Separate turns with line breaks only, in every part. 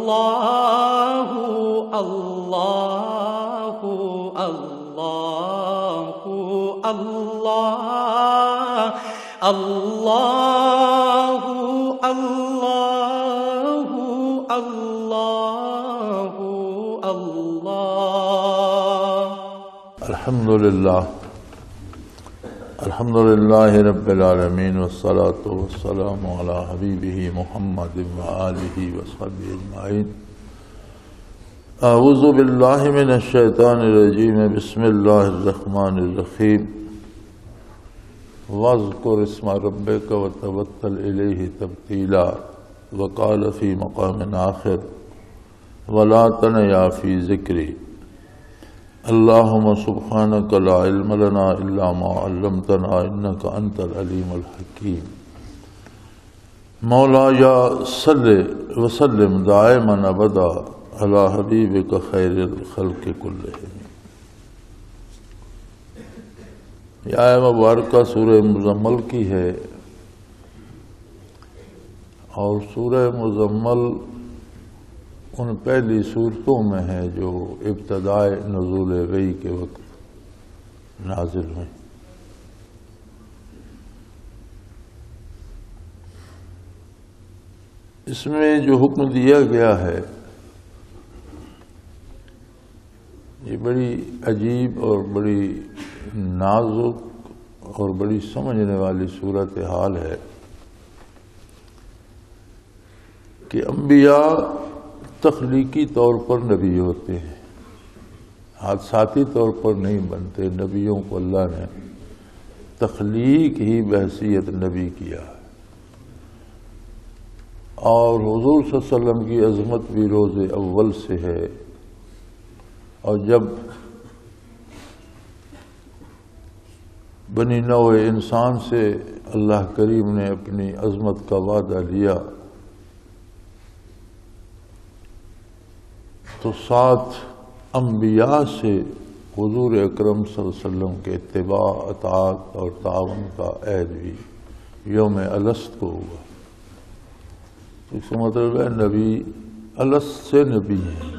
اللہ اللہ اللہ اللہ اللہ اللہ اللہ اللہ۔
الحمد للہ رب العالمین والصلاة والسلام علی حبیبہ محمد وآلہ وصحبہ اجمعین۔ اعوذ باللہ من الشیطان الرجیم، بسم اللہ الرحمن الرحیم۔ واذکر اسم ربک وتوکل الیہ تبتیلا، وقال فی مقام آخر ولا تنیا فی ذکری۔ اللہم سبحانک لا علم لنا الا ما علمتنا انک انت العلیم الحکیم۔ مولایا صلی وسلم دائما ابدا علی حبیبک خیر الخلق کلہم۔ یہ آیت مبارکہ سورہ مزمل کی ہے، اور سورہ مزمل ان پہلی صورتوں میں ہے جو ابتدائے نزول وحی کے وقت نازل ہوئیں۔ اس میں جو حکم دیا گیا ہے یہ بڑی عجیب اور بڑی نازک اور بڑی سمجھنے والی صورتحال ہے کہ انبیاء تخلیقی طور پر نبی ہوتے ہیں، حادثاتی طور پر نہیں بنتے۔ نبیوں کو اللہ نے تخلیق ہی بحیثیت نبی کیا ہے، اور حضور صلی اللہ علیہ وسلم کی عظمت بھی روز اول سے ہے۔ اور جب بنی نوع انسان سے اللہ کریم نے اپنی عظمت کا وعدہ لیا تو 7 انبیاء سے حضور اکرم صلی اللہ علیہ وسلم کے اتباع، اطاعت اور تعاون کا عہد بھی یوم الست کو ہوا۔ اس کا مطلب ہے نبی الست سے نبی ہیں،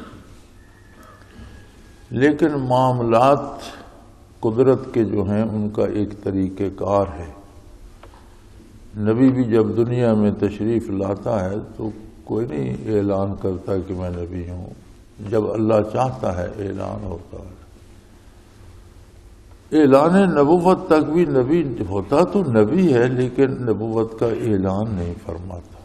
لیکن معاملات قدرت کے جو ہیں ان کا ایک طریقہ کار ہے۔ نبی بھی جب دنیا میں تشریف لاتا ہے تو کوئی نہیں اعلان کرتا کہ میں نبی ہوں، جب اللہ چاہتا ہے اعلان ہوتا ہے۔ اعلان نبوت تک بھی نبی ہوتا تو نبی ہے، لیکن نبوت کا اعلان نہیں فرماتا۔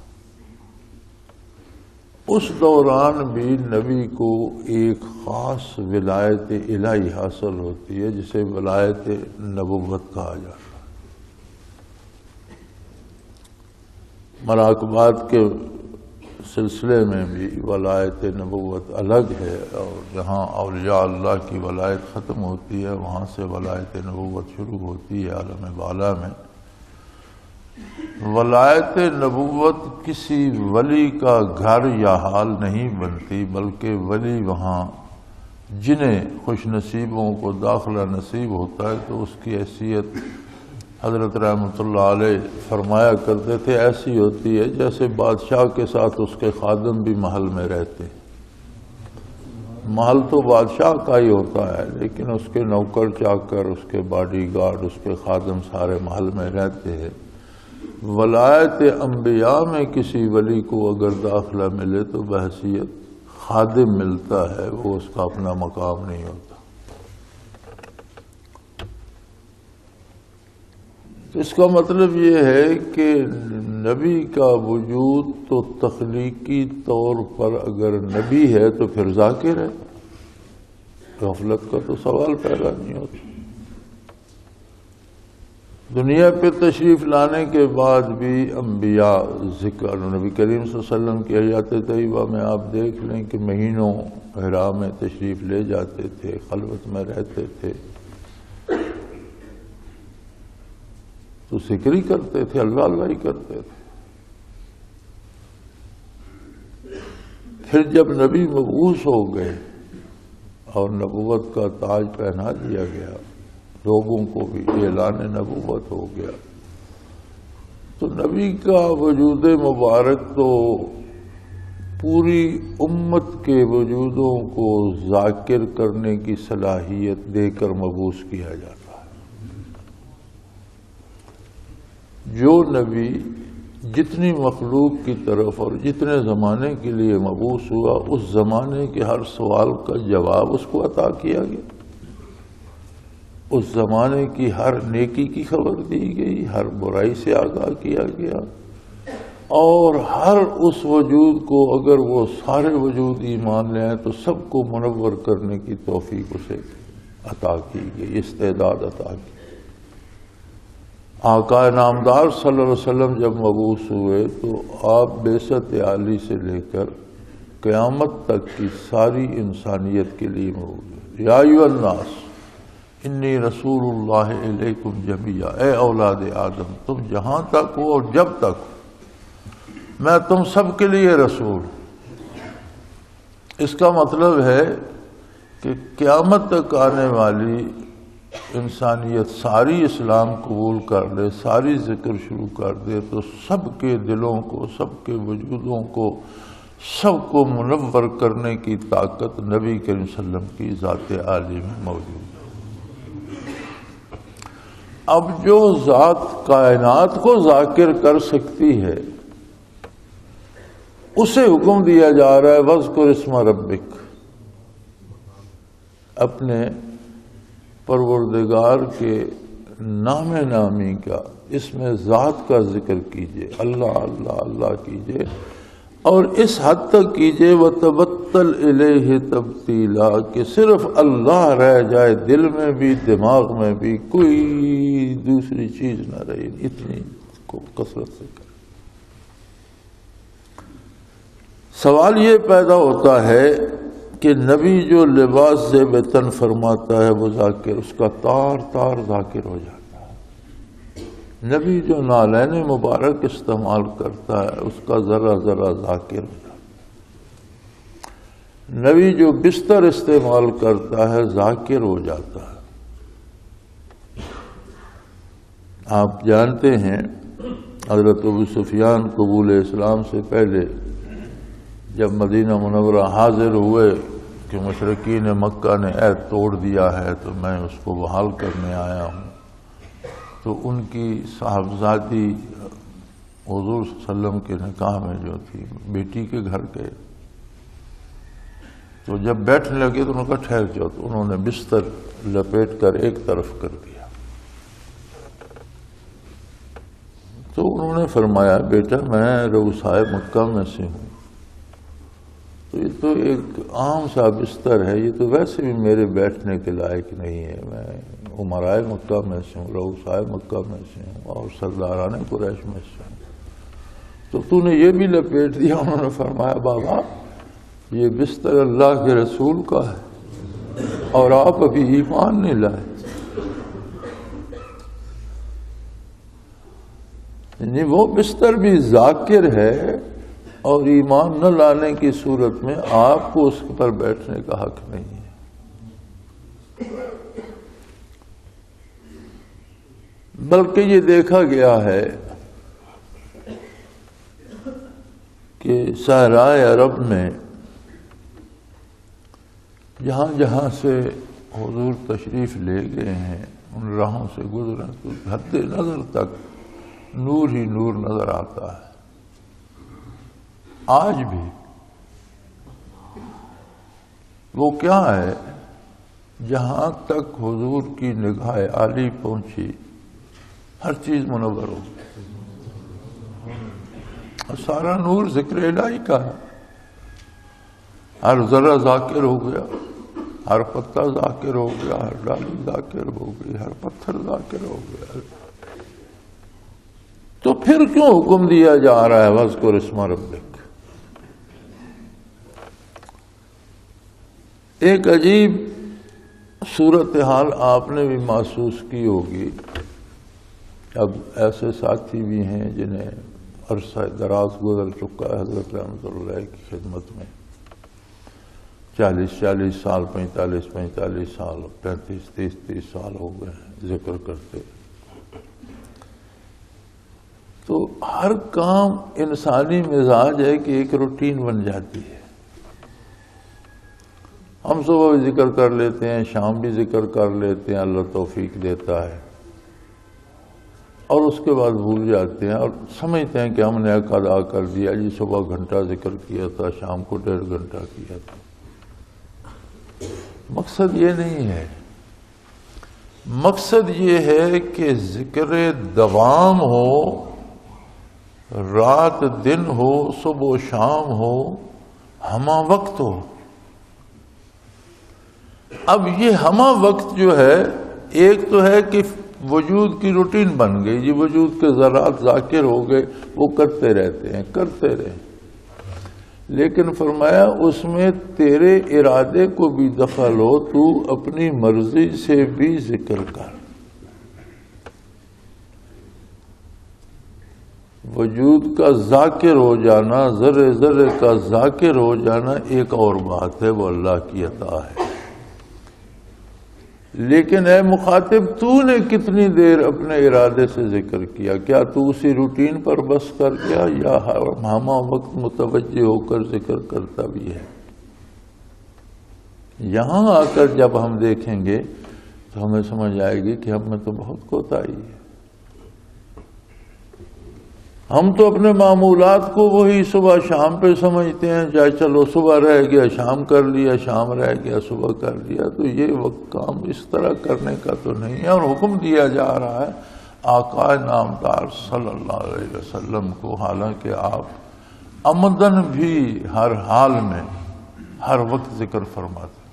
اس دوران بھی نبی کو ایک خاص ولایت الہی حاصل ہوتی ہے جسے ولایت نبوت کہا جاتا ہے۔ مراقبات کے سلسلے میں بھی ولایت نبوت الگ ہے، اور جہاں اولیاء اللہ کی ولایت ختم ہوتی ہے وہاں سے ولایت نبوت شروع ہوتی ہے عالم بالا میں۔ ولایت نبوت کسی ولی کا گھر یا حال نہیں بنتی، بلکہ ولی وہاں جنہیں خوش نصیبوں کو داخلہ نصیب ہوتا ہے تو اس کی حیثیت حضرت رحمۃ اللہ علیہ فرمایا کرتے تھے ایسی ہوتی ہے جیسے بادشاہ کے ساتھ اس کے خادم بھی محل میں رہتے ہیں۔ محل تو بادشاہ کا ہی ہوتا ہے، لیکن اس کے نوکر چاکر، اس کے باڈی گارڈ، اس کے خادم سارے محل میں رہتے ہیں۔ ولایت انبیاء میں کسی ولی کو اگر داخلہ ملے تو بحیثیت خادم ملتا ہے، وہ اس کا اپنا مقام نہیں ہوتا۔ اس کا مطلب یہ ہے کہ نبی کا وجود تو تخلیقی طور پر اگر نبی ہے تو پھر ذاکر ہے، غفلت کا تو سوال پیدا نہیں ہوتا۔ دنیا پہ تشریف لانے کے بعد بھی انبیاء ذکر، نبی کریم صلی اللہ علیہ وسلم کی حیات طیبہ میں آپ دیکھ لیں کہ مہینوں حرا میں تشریف لے جاتے تھے، خلوت میں رہتے تھے، تو ذکر ہی کرتے تھے، اللہ اللہ ہی کرتے تھے۔ پھر جب نبی مبعوث ہو گئے اور نبوت کا تاج پہنا دیا گیا، لوگوں کو بھی اعلان نبوت ہو گیا، تو نبی کا وجود مبارک تو پوری امت کے وجودوں کو ذاکر کرنے کی صلاحیت دے کر مبعوث کیا جاتا ہے۔ جو نبی جتنی مخلوق کی طرف اور جتنے زمانے کے لیے مبعوث ہوا، اس زمانے کے ہر سوال کا جواب اس کو عطا کیا گیا، اس زمانے کی ہر نیکی کی خبر دی گئی، ہر برائی سے آگاہ کیا گیا، اور ہر اس وجود کو اگر وہ سارے وجود ایمان لے آئیں تو سب کو منور کرنے کی توفیق اسے عطا کی گئی، استعداد عطا کی۔ آقا نامدار صلی اللہ علیہ وسلم جب مبعوث ہوئے تو آپ بعثت عالی سے لے کر قیامت تک کی ساری انسانیت کے لیے مبعوث۔ یا ایھا الناس انی رسول اللہ الیکم جمیعا، اے اولاد آدم تم جہاں تک ہو اور جب تک ہو میں تم سب کے لیے رسول۔ اس کا مطلب ہے کہ قیامت تک آنے والی انسانیت ساری اسلام قبول کر لے، ساری ذکر شروع کر دے تو سب کے دلوں کو، سب کے وجودوں کو، سب کو منور کرنے کی طاقت نبی کریم صلی اللہ علیہ وسلم کی ذات عالی میں موجود ہے۔ اب جو ذات کائنات کو ذاکر کر سکتی ہے اسے حکم دیا جا رہا ہے وَاذْكُرِ اسْمَ رَبِّكَ، اپنے پروردگار کے نام نامی کا، اس میں ذات کا ذکر کیجئے، اللہ اللہ اللہ کیجئے، اور اس حد تک کیجئے وَتَبَتَّلْ إِلَيْهِ تَبْتِيلًا کہ صرف اللہ رہ جائے دل میں بھی دماغ میں بھی، کوئی دوسری چیز نہ رہی، اتنی کو کثرت سے کرے۔ سوال یہ پیدا ہوتا ہے کہ نبی جو لباس زیب تن فرماتا ہے وہ ذاکر، اس کا تار تار ذاکر ہو جاتا ہے۔ نبی جو نالین مبارک استعمال کرتا ہے اس کا ذرا ذرا ذاکر ہو جاتا ہے۔ نبی جو بستر استعمال کرتا ہے ذاکر ہو جاتا ہے۔ آپ جانتے ہیں حضرت ابو سفیان قبول اسلام سے پہلے جب مدینہ منورہ حاضر ہوئے کہ مشرکین مکہ نے عہد توڑ دیا ہے تو میں اس کو بحال کرنے آیا ہوں، تو ان کی صاحبزادی حضور صلی اللہ علیہ وسلم کے نکاح میں جو تھی بیٹی کے گھر گئے، تو جب بیٹھنے لگے تو انہوں نے کہا ٹھہر جاؤ، تو انہوں نے بستر لپیٹ کر ایک طرف کر دیا۔ تو انہوں نے فرمایا بیٹا میں رؤسائے مکہ میں سے ہوں، تو یہ تو ایک عام سا بستر ہے، یہ تو ویسے بھی میرے بیٹھنے کے لائق نہیں ہے، میں امرائے مکہ میں سے ہوں، رؤسائے مکہ میں سے ہوں اور سرداران قریش میں سے ہوں، تو نے یہ بھی لپیٹ دیا۔ انہوں نے فرمایا بابا یہ بستر اللہ کے رسول کا ہے اور آپ ابھی ایمان نہیں لائے، یعنی وہ بستر بھی ذاکر ہے اور ایمان نہ لانے کی صورت میں آپ کو اس پر بیٹھنے کا حق نہیں ہے۔ بلکہ یہ دیکھا گیا ہے کہ صحرائے عرب میں جہاں جہاں سے حضور تشریف لے گئے ہیں ان راہوں سے گزرے تو حد نظر تک نور ہی نور نظر آتا ہے۔ آج بھی وہ کیا ہے، جہاں تک حضور کی نگاہ عالی پہنچی ہر چیز منور ہو گئی، اور سارا نور ذکر الہی کا ہے، ہر ذرہ ذاکر ہو گیا، ہر پتا ذاکر ہو گیا، ہر ڈالی ذاکر ہو گئی، ہر پتھر ذاکر ہو گیا۔ تو پھر کیوں حکم دیا جا رہا ہے وَاذْكُرِ اسْمَ رَبِّكَ؟ ایک عجیب صورتحال آپ نے بھی محسوس کی ہوگی، اب ایسے ساتھی بھی ہیں جنہیں عرصہ دراز گزر چکا ہے حضرت رحمۃ اللہ کی خدمت میں، 40 سال، 45 سال، 35 30 سال ہو گئے ہیں ذکر کرتے، تو ہر کام انسانی مزاج ہے کہ ایک روٹین بن جاتی ہے. ہم صبح بھی ذکر کر لیتے ہیں، شام بھی ذکر کر لیتے ہیں، اللہ توفیق دیتا ہے، اور اس کے بعد بھول جاتے ہیں اور سمجھتے ہیں کہ ہم نے حق ادا کر دیا. جی صبح گھنٹہ ذکر کیا تھا، شام کو 1.5 گھنٹہ کیا تھا. مقصد یہ نہیں ہے. مقصد یہ ہے کہ ذکر دوام ہو، رات دن ہو، صبح و شام ہو، ہمہ وقت ہو. اب یہ ہمہ وقت جو ہے، ایک تو ہے کہ وجود کی روٹین بن گئی، جی وجود کے ذرات ذاکر ہو گئے، وہ کرتے رہتے ہیں، کرتے رہے. لیکن فرمایا اس میں تیرے ارادے کو بھی دخل ہو، تو اپنی مرضی سے بھی ذکر کر. وجود کا ذاکر ہو جانا، ذرے ذرے کا ذاکر ہو جانا ایک اور بات ہے، وہ اللہ کی عطا ہے. لیکن اے مخاطب، تو نے کتنی دیر اپنے ارادے سے ذکر کیا؟ کیا تو اسی روٹین پر بس کر گیا یا ہمہ وقت متوجہ ہو کر ذکر کرتا بھی ہے؟ یہاں آ کر جب ہم دیکھیں گے تو ہمیں سمجھ آئے گی کہ ہم میں تو بہت کوتاہی ہے. ہم تو اپنے معمولات کو وہی صبح شام پہ سمجھتے ہیں، چاہے چلو صبح رہ گیا شام کر لیا، شام رہ گیا صبح کر لیا. تو یہ وقت کام اس طرح کرنے کا تو نہیں ہے. اور حکم دیا جا رہا ہے آقا نامدار صلی اللہ علیہ وسلم کو، حالانکہ آپ عمدن بھی ہر حال میں ہر وقت ذکر فرماتے.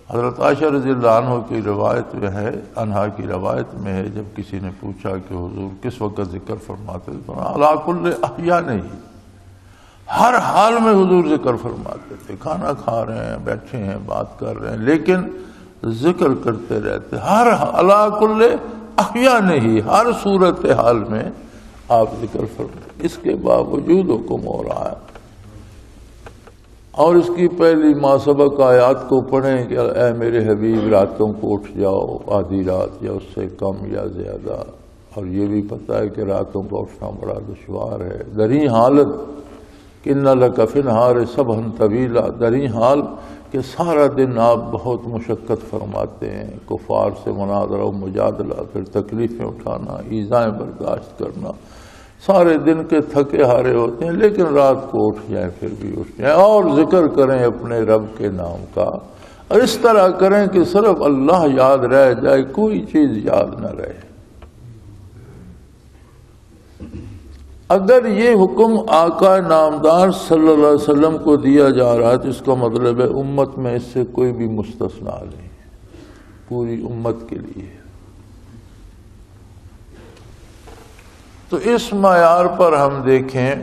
حضرت عائشہ رضی اللہ عنہ کی روایت میں ہے، انہا کی روایت میں ہے، جب کسی نے پوچھا کہ حضور کس وقت ذکر فرماتے تھے، علی کل احیان، ہر حال میں حضور ذکر فرماتے تھے. کھانا کھا رہے ہیں، بیٹھے ہیں، بات کر رہے ہیں، لیکن ذکر کرتے رہتے. ہر علی کل احیان، ہر صورت حال میں آپ ذکر فرماتے. اس کے باوجود حکم ہو رہا ہے. اور اس کی پہلی ما سبق آیات کو پڑھیں کہ اے میرے حبیب راتوں کو اٹھ جاؤ، آدھی رات یا اس سے کم یا زیادہ. اور یہ بھی پتہ ہے کہ راتوں کو اٹھنا بڑا دشوار ہے. دریں حالت کہ ان لک فی النہار سبحا طویلا، دریں حال کہ سارا دن آپ بہت مشقت فرماتے ہیں، کفار سے مناظرہ و مجادلہ، پھر تکلیفیں اٹھانا، ایذائیں برداشت کرنا، سارے دن کے تھکے ہارے ہوتے ہیں. لیکن رات کو اٹھ جائیں، پھر بھی اٹھ جائیں اور ذکر کریں اپنے رب کے نام کا. اور اس طرح کریں کہ صرف اللہ یاد رہ جائے، کوئی چیز یاد نہ رہے. اگر یہ حکم آقا نامدار صلی اللہ علیہ وسلم کو دیا جا رہا ہے تو اس کا مطلب ہے امت میں اس سے کوئی بھی مستثنا نہیں، پوری امت کے لیے. تو اس معیار پر ہم دیکھیں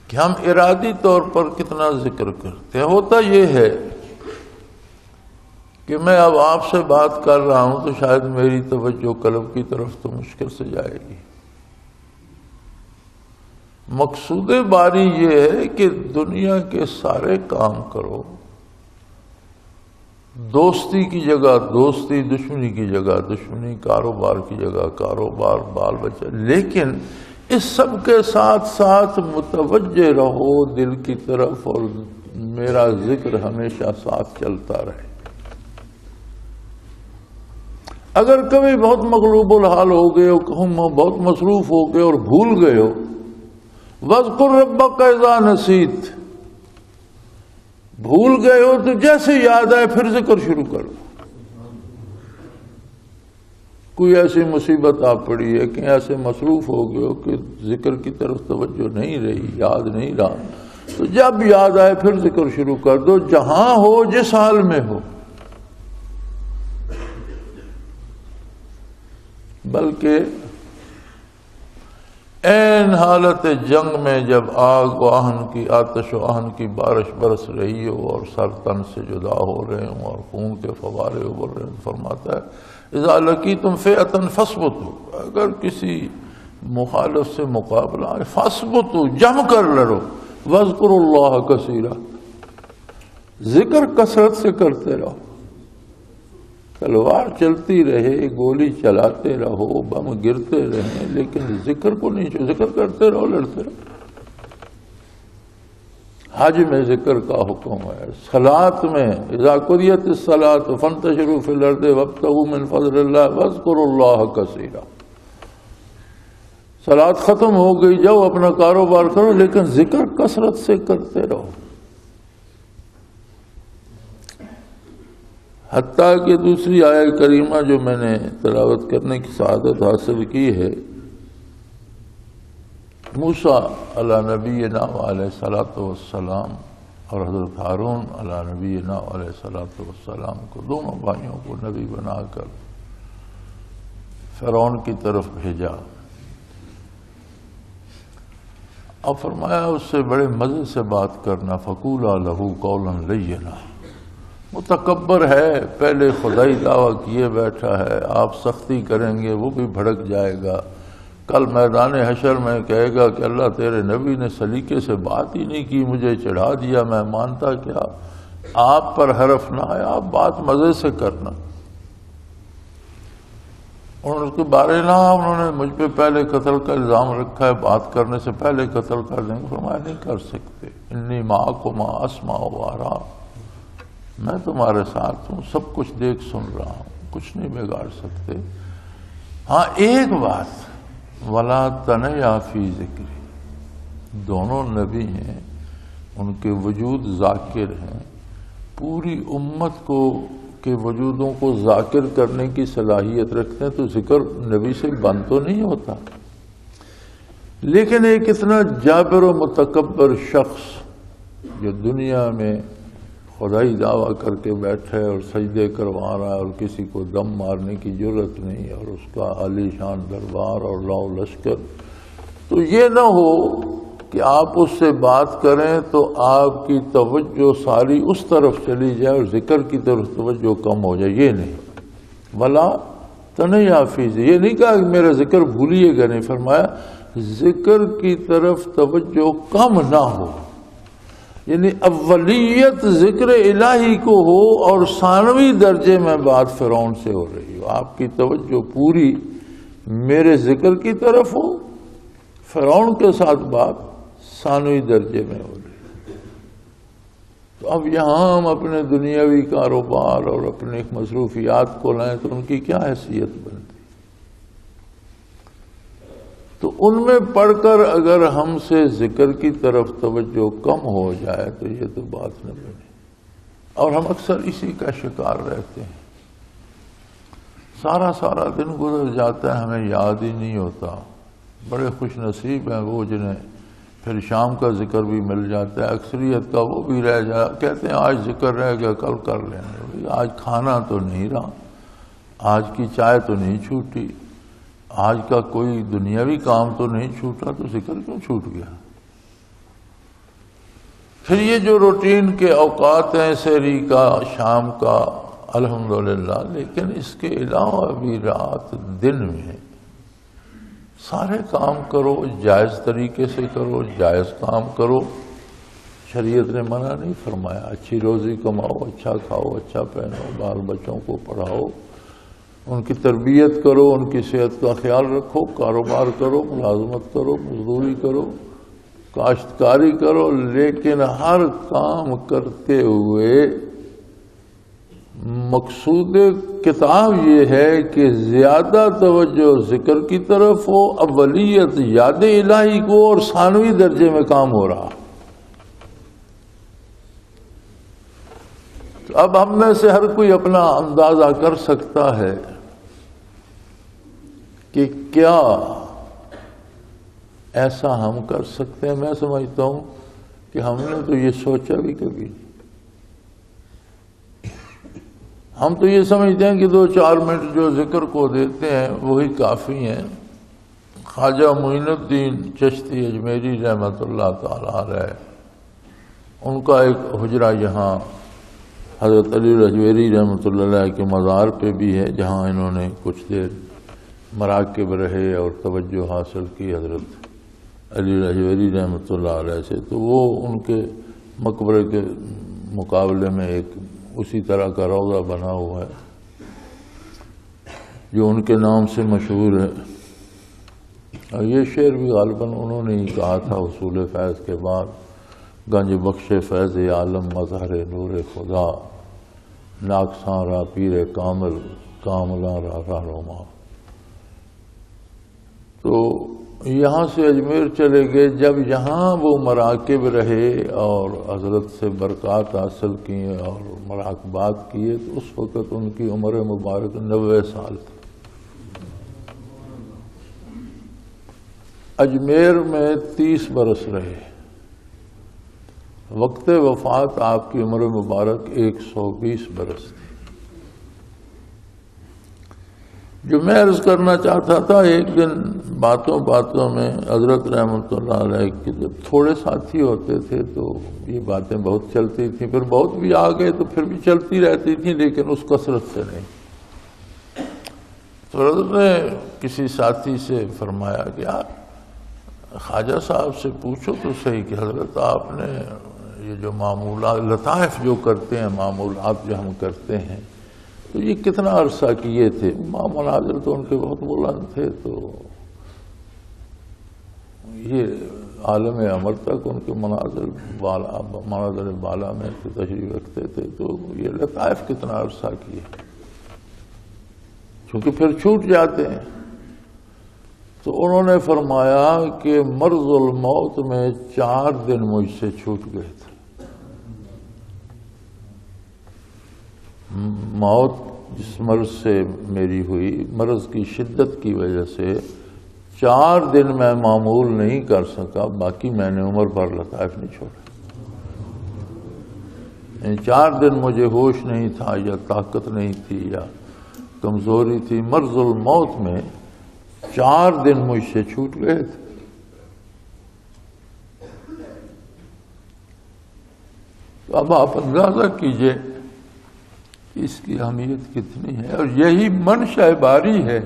کہ ہم ارادی طور پر کتنا ذکر کرتے ہیں. ہوتا یہ ہے کہ میں اب آپ سے بات کر رہا ہوں تو شاید میری توجہ قلب کی طرف تو مشکل سے جائے گی. مقصود باری یہ ہے کہ دنیا کے سارے کام کرو، دوستی کی جگہ دوستی، دشمنی کی جگہ دشمنی، کاروبار کی جگہ کاروبار، بال بچہ، لیکن اس سب کے ساتھ ساتھ متوجہ رہو دل کی طرف، اور میرا ذکر ہمیشہ ساتھ چلتا رہے. اگر کبھی بہت مغلوب الحال ہو گئے ہو، بہت مصروف ہو گئے اور بھول گئے ہو، وَاذْكُرْ رَبَّكَ إِذَا نَسِيتَ، بھول گئے ہو تو جیسے یاد آئے پھر ذکر شروع کر دو. کوئی ایسی مصیبت آ پڑی ہے کہ ایسے مصروف ہو گئے ہو کہ ذکر کی طرف توجہ نہیں رہی، یاد نہیں رہا، تو جب یاد آئے پھر ذکر شروع کر دو، جہاں ہو، جس حال میں ہو. بلکہ این حالت جنگ میں جب آگ و آہن کی، آتش و آہن کی بارش برس رہی ہو اور سر تن سے جدا ہو رہے ہوں اور خون کے فوارے ابل رہے ہیں، فرماتا ہے اذا لقیتم فئۃ فاثبتوا، اگر کسی مخالف سے مقابلہ ہے فاثبتوا، جم کر لڑو. واذکروا اللہ کثیرا، ذکر کثرت سے کرتے رہو. تلوار چلتی رہے، گولی چلاتے رہو، بم گرتے رہیں، لیکن ذکر کو نہیں چھوڑو، ذکر کرتے رہو، لڑتے رہو۔ حج میں ذکر کا حکم ہے، صلاۃ میں اذا قضیت الصلاۃ فانتشروا فی الارض وابتغوا من فضل اللہ واذکروا اللہ کثیرا۔ صلاۃ ختم ہو گئی، جاؤ اپنا کاروبار کرو، لیکن ذکر کثرت سے کرتے رہو۔ حتیٰ کہ دوسری آیہ کریمہ جو میں نے تلاوت کرنے کی سعادت حاصل کی ہے، موسیٰ علی نبینا علیہ الصلوۃ والسلام اور حضرت ہارون علی نبینا علیہ الصلوۃ والسلام کو، دونوں بھائیوں کو نبی بنا کر فرعون کی طرف بھیجا، اور فرمایا اس سے بڑے مزے سے بات کرنا، فقولا لہ قولا لینا۔ متکبر ہے، پہلے خدائی دعویٰ کیے بیٹھا ہے، آپ سختی کریں گے وہ بھی بھڑک جائے گا، کل میدان حشر میں کہے گا کہ اللہ تیرے نبی نے سلیقے سے بات ہی نہیں کی، مجھے چڑھا دیا، میں مانتا کیا۔ آپ پر حرف نہ آیا، آپ بات مزے سے کرنا۔ اور اس کے بارے نہ، انہوں نے مجھ پہ پہلے قتل کا الزام رکھا ہے، بات کرنے سے پہلے قتل کر دیں گے۔ فرمایا نہیں کر سکتے، انی معکما اسمع و ارا، میں تمہارے ساتھ ہوں، سب کچھ دیکھ سن رہا ہوں، کچھ نہیں بگاڑ سکتے۔ ہاں ایک بات، ولا تنیا فی ذکری، دونوں نبی ہیں، ان کے وجود ذاکر ہیں، پوری امت کو کے وجودوں کو ذاکر کرنے کی صلاحیت رکھتے ہیں، تو ذکر نبی سے بند تو نہیں ہوتا۔ لیکن ایک اتنا جابر و متکبر شخص جو دنیا میں خدائی دعویٰ کر کے بیٹھے اور سجدے کروا رہا ہے اور کسی کو دم مارنے کی جرت نہیں، اور اس کا عالی شان دربار اور لاؤ لشکر، تو یہ نہ ہو کہ آپ اس سے بات کریں تو آپ کی توجہ ساری اس طرف چلی جائے اور ذکر کی طرف توجہ کم ہو جائے، یہ نہیں۔ ولا تنیا فی ذکری، یہ نہیں کہا کہ میرا ذکر بھولیے گا، نہیں، فرمایا ذکر کی طرف توجہ کم نہ ہو، یعنی اولیت ذکر الہی کو ہو اور ثانوی درجے میں بات فرعون سے ہو رہی ہو، آپ کی توجہ پوری میرے ذکر کی طرف ہو، فرعون کے ساتھ بات ثانوی درجے میں ہو رہی۔ تو اب یہاں ہم اپنے دنیاوی کاروبار اور اپنے مصروفیات کو لائیں تو ان کی کیا حیثیت بنتی؟ تو ان میں پڑھ کر اگر ہم سے ذکر کی طرف توجہ کم ہو جائے تو یہ تو بات نہ بنے، اور ہم اکثر اسی کا شکار رہتے ہیں۔ سارا دن گزر جاتا ہے، ہمیں یاد ہی نہیں ہوتا۔ بڑے خوش نصیب ہیں وہ جنہیں پھر شام کا ذکر بھی مل جاتا ہے، اکثریت کا وہ بھی رہ جائے، کہتے ہیں آج ذکر رہ گیا کل کر لیں گے، آج کھانا تو نہیں رہا، آج کی چائے تو نہیں چھوٹی، آج کا کوئی دنیاوی کام تو نہیں چھوٹا، تو ذکر کیوں چھوٹ گیا؟ پھر یہ جو روٹین کے اوقات ہیں، سحری کا، شام کا، الحمدللہ، لیکن اس کے علاوہ بھی رات دن میں سارے کام کرو، جائز طریقے سے کرو، جائز کام کرو۔ شریعت نے منع نہیں فرمایا، اچھی روزی کماؤ، اچھا کھاؤ، اچھا پہنو، بال بچوں کو پڑھاؤ، ان کی تربیت کرو، ان کی صحت کا خیال رکھو، کاروبار کرو، ملازمت کرو، مزدوری کرو، کاشتکاری کرو، لیکن ہر کام کرتے ہوئے مقصود کتاب یہ ہے کہ زیادہ توجہ ذکر کی طرف ہو، اولیت یاد الہی کو، اور ثانوی درجے میں کام ہو رہا۔ تو اب ہم میں سے ہر کوئی اپنا اندازہ کر سکتا ہے کہ کیا ایسا ہم کر سکتے ہیں۔ میں سمجھتا ہوں کہ ہم نے تو یہ سوچا بھی کبھی نہیں۔ ہم تو یہ سمجھتے ہیں کہ 2-4 منٹ جو ذکر کو دیتے ہیں وہی کافی ہیں۔ خواجہ معین الدین چشتی اجمیری رحمۃ اللہ تعالی علیہ، ان کا ایک حجرہ یہاں حضرت علی الاجویری رحمۃ اللہ علیہ کے مزار پہ بھی ہے، جہاں انہوں نے کچھ دیر مراقب رہے اور توجہ حاصل کی حضرت علی الاجویری رحمۃ اللہ علیہ سے۔ تو وہ ان کے مقبرے کے مقابلے میں ایک اسی طرح کا روضہ بنا ہوا ہے، جو ان کے نام سے مشہور ہے، اور یہ شعر بھی غالباً انہوں نے ہی کہا تھا حصول فیض کے بعد: گنج بخش فیض عالم مظہر نور خدا، ناکساں را پیر کامل کاملاں را رہنما۔ تو یہاں سے اجمیر چلے گئے، جب یہاں وہ مراکب رہے اور حضرت سے برکات حاصل کی اور مراقبات کیے، تو اس وقت ان کی عمر مبارک 90 سال تھی۔ اجمیر میں 30 برس رہے، وقت وفات آپ کی عمر مبارک 120 برس تھی۔ جو میں عرض کرنا چاہتا تھا، ایک دن باتوں میں حضرت رحمۃ اللہ علیہ کے جب تھوڑے ساتھی ہوتے تھے تو یہ باتیں بہت چلتی تھیں، پھر بہت بھی آ گئے تو پھر بھی چلتی رہتی تھیں، لیکن اس کثرت سے نہیں۔ تو حضرت نے کسی ساتھی سے فرمایا کہ یار خواجہ صاحب سے پوچھو تو صحیح کہ حضرت آپ نے یہ جو معمولات لطائف جو کرتے ہیں، معمولات جو ہم کرتے ہیں، تو یہ کتنا عرصہ کیے تھے؟ مناظر تو ان کے بہت بلند تھے، تو یہ عالم امر تک ان کے مناظر بالا میں تشریف رکھتے تھے، تو یہ لطائف کتنا عرصہ کیے؟ چونکہ پھر چھوٹ جاتے ہیں۔ تو انہوں نے فرمایا کہ مرض الموت میں 4 دن مجھ سے چھوٹ گئے تھے۔ موت جس مرض سے میری ہوئی، مرض کی شدت کی وجہ سے 4 دن میں معمول نہیں کر سکا، باقی میں نے عمر بھر لطائف نہیں چھوڑا۔ 4 دن مجھے ہوش نہیں تھا، یا طاقت نہیں تھی، یا کمزوری تھی۔ مرض الموت میں 4 دن مجھ سے چھوٹ گئے تھے۔ تو اب آپ اندازہ کیجئے اس کی اہمیت کتنی ہے، اور یہی منشأ باری ہے۔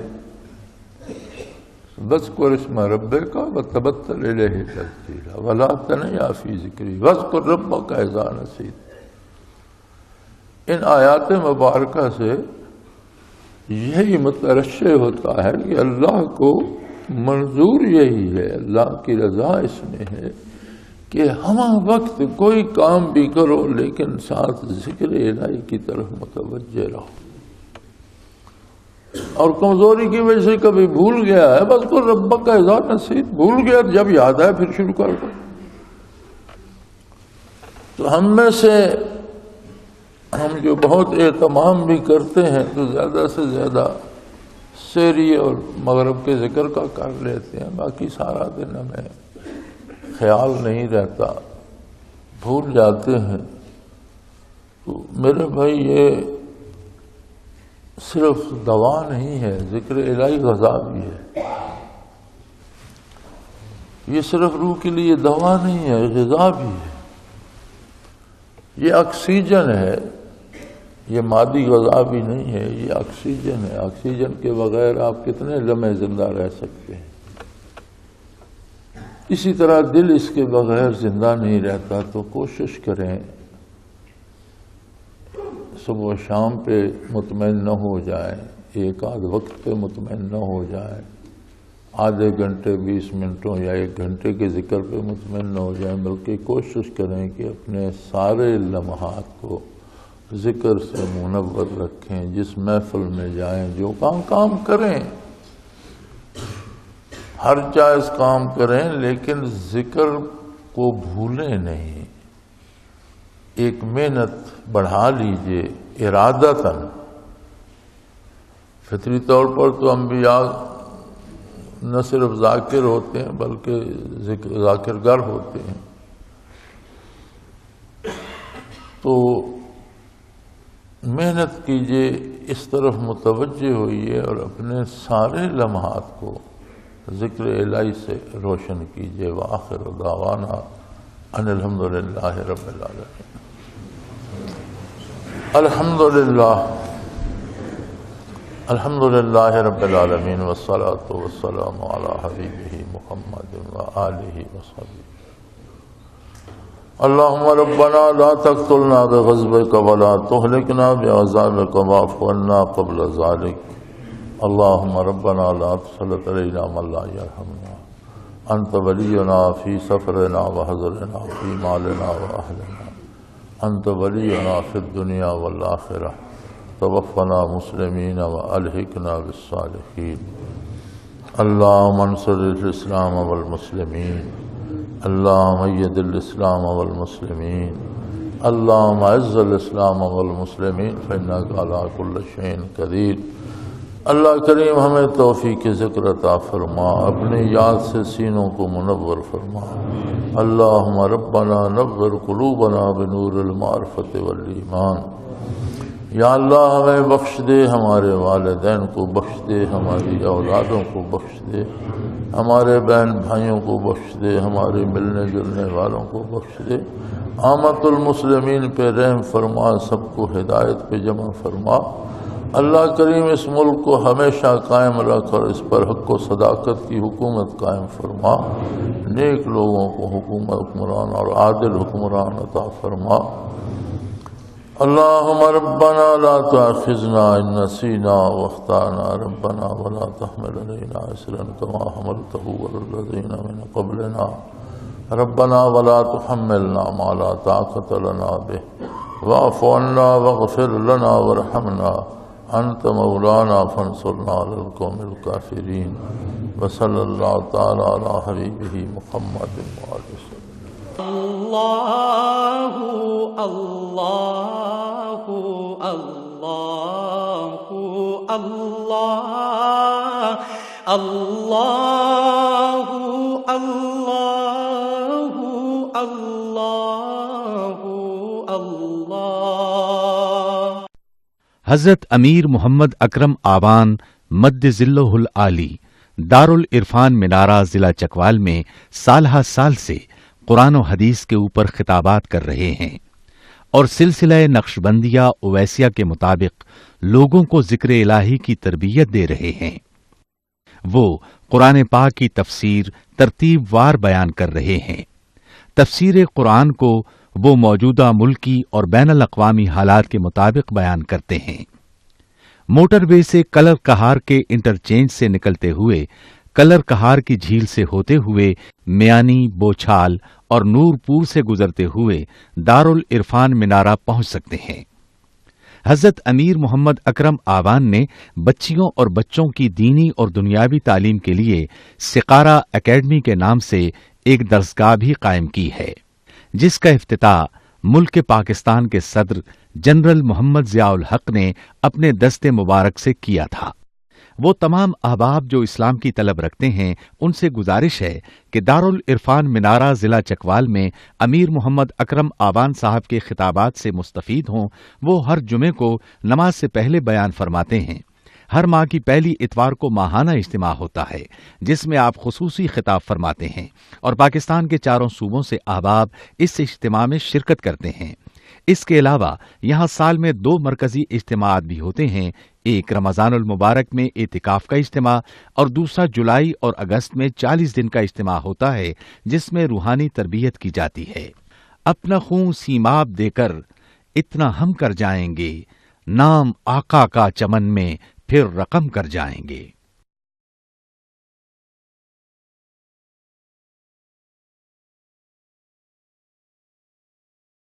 وَاذْكُرِ اسْمَ رَبِّكَ وَتَبَتَّلْ إِلَيْهِ تَبْتِيلًا وَلَا تَنْسَ فِي ذِكْرِهِ وَاذْكُرْ رَبَّكَ إِذَا نَسِيتَ۔ ان آیات مبارکہ سے یہی مترشح ہوتا ہے کہ اللہ کو منظور یہی ہے، اللہ کی رضا اس میں ہے کہ ہم وقت کوئی کام بھی کرو لیکن ساتھ ذکر الہی کی طرف متوجہ رہو۔ اور کمزوری کی وجہ سے کبھی بھول گیا ہے، بس کو ربک کا اذا نسیت، بھول گیا، جب یاد آئے پھر شروع کر دو۔ تو ہم میں سے ہم جو بہت اہتمام بھی کرتے ہیں تو زیادہ سے زیادہ سحری اور مغرب کے ذکر کا کر لیتے ہیں، باقی سارا دن ہمیں خیال نہیں رہتا، بھول جاتے ہیں۔ تو میرے بھائی یہ صرف دوا نہیں ہے، ذکر الہی غذا بھی ہے۔ یہ صرف روح کے لیے دوا نہیں ہے، غذا بھی ہے۔ یہ آکسیجن ہے، یہ مادی غذا بھی نہیں ہے، یہ آکسیجن ہے۔ آکسیجن کے بغیر آپ کتنے لمحے زندہ رہ سکتے ہیں؟ اسی طرح دل اس کے بغیر زندہ نہیں رہتا۔ تو کوشش کریں صبح و شام پہ مطمئن نہ ہو جائیں، ایک آدھ وقت پہ مطمئن نہ ہو جائیں، آدھے گھنٹے 20 منٹوں یا 1 گھنٹے کے ذکر پہ مطمئن نہ ہو جائیں، بلکہ کوشش کریں کہ اپنے سارے لمحات کو ذکر سے منور رکھیں۔ جس محفل میں جائیں، جو کام کریں، ہر جائز کام کریں، لیکن ذکر کو بھولیں نہیں۔ ایک محنت بڑھا لیجئے ارادتاً۔ فطری طور پر تو انبیاء نہ صرف ذاکر ہوتے ہیں بلکہ ذاکر گر ہوتے ہیں۔ تو محنت کیجئے، اس طرف متوجہ ہوئیے اور اپنے سارے لمحات کو ذکر الہی سے روشن کیجئے۔ وآخر دعوانا ان الحمدللہ رب العالمین۔ الحمدللہ رب العالمین، والصلاة والسلام علی حبیبہ محمد وآلہ وصحبہ۔ اللہم ربنا لا تقتلنا بغضبک ولا تہلکنا بعذابک واعف عنا قبل ذلک۔ اللهم ربنا لا تسلط علينا من لا يرحمنا أنت ولينا في سفرنا وحضرنا في مالنا وأهلنا أنت ولينا في الدنيا والآخرة توفنا مسلمين وألحقنا بالصالحين اللهم انصر الإسلام والمسلمين اللهم أيد الإسلام والمسلمين اللهم اعز الإسلام والمسلمين فإنك على كل شيء قدير۔ اللہ کریم ہمیں توفیق ذکر عطا فرما، اپنی یاد سے سینوں کو منور فرما۔ اللہم ربنا نور قلوبنا بنور المعرفت والایمان۔ یا اللہ ہمیں بخش دے، ہمارے والدین کو بخش دے، ہماری اولادوں کو بخش دے، ہمارے بہن بھائیوں کو بخش دے، ہمارے ملنے جلنے والوں کو بخش دے۔ عامت المسلمین پہ رحم فرما، سب کو ہدایت پہ جمع فرما۔ اللہ کریم اس ملک کو ہمیشہ قائم رکھ اور اس پر حق و صداقت کی حکومت قائم فرما، نیک لوگوں کو حکمران اور عادل حکمران عطا فرما۔ اللہم ربنا لا تؤاخذنا ان نسینا واخطأنا ربنا ولا تحمل علینا اصرا کما حملته على الذین من قبلنا ربنا ولا تحملنا ما لا طاقة لنا به واعف عنا واغفر لنا وارحمنا انت مولانا فانصرنا على القوم الكافرين وصلی اللہ تعالی علی حبیبہ محمد وآلہ وسلم۔
اللہ اللہ اللہ اللہ اللہ اللہ اللہ اللہ۔
حضرت امیر محمد اکرم آوان مد ذلہ العالی دارالعرفان منارہ ضلع چکوال میں سالہ سال سے قرآن و حدیث کے اوپر خطابات کر رہے ہیں اور سلسلہ نقشبندیہ اویسیہ کے مطابق لوگوں کو ذکر الہی کی تربیت دے رہے ہیں۔ وہ قرآن پاک کی تفسیر ترتیب وار بیان کر رہے ہیں۔ تفسیر قرآن کو وہ موجودہ ملکی اور بین الاقوامی حالات کے مطابق بیان کرتے ہیں۔ موٹر وے سے کلر کہار کے انٹرچینج سے نکلتے ہوئے، کلر کہار کی جھیل سے ہوتے ہوئے، میانی، بوچھال اور نور پور سے گزرتے ہوئے دارالعرفان منارہ پہنچ سکتے ہیں۔ حضرت امیر محمد اکرم آوان نے بچیوں اور بچوں کی دینی اور دنیاوی تعلیم کے لیے سقارہ اکیڈمی کے نام سے ایک درسگاہ بھی قائم کی ہے، جس کا افتتاح ملک پاکستان کے صدر جنرل محمد ضیاء الحق نے اپنے دست مبارک سے کیا تھا۔ وہ تمام احباب جو اسلام کی طلب رکھتے ہیں ان سے گزارش ہے کہ دارالعرفان منارہ ضلع چکوال میں امیر محمد اکرم آوان صاحب کے خطابات سے مستفید ہوں۔ وہ ہر جمعے کو نماز سے پہلے بیان فرماتے ہیں۔ ہر ماہ کی پہلی اتوار کو ماہانہ اجتماع ہوتا ہے جس میں آپ خصوصی خطاب فرماتے ہیں اور پاکستان کے چاروں صوبوں سے احباب اس اجتماع میں شرکت کرتے ہیں۔ اس کے علاوہ یہاں سال میں 2 مرکزی اجتماعات بھی ہوتے ہیں، ایک رمضان المبارک میں اعتکاف کا اجتماع اور دوسرا جولائی اور اگست میں 40 دن کا اجتماع ہوتا ہے جس میں روحانی تربیت کی جاتی ہے۔ اپنا خون سیماب دے کر اتنا ہم کر جائیں گے، نام آقا کا چمن میں پھر رقم کر جائیں گے۔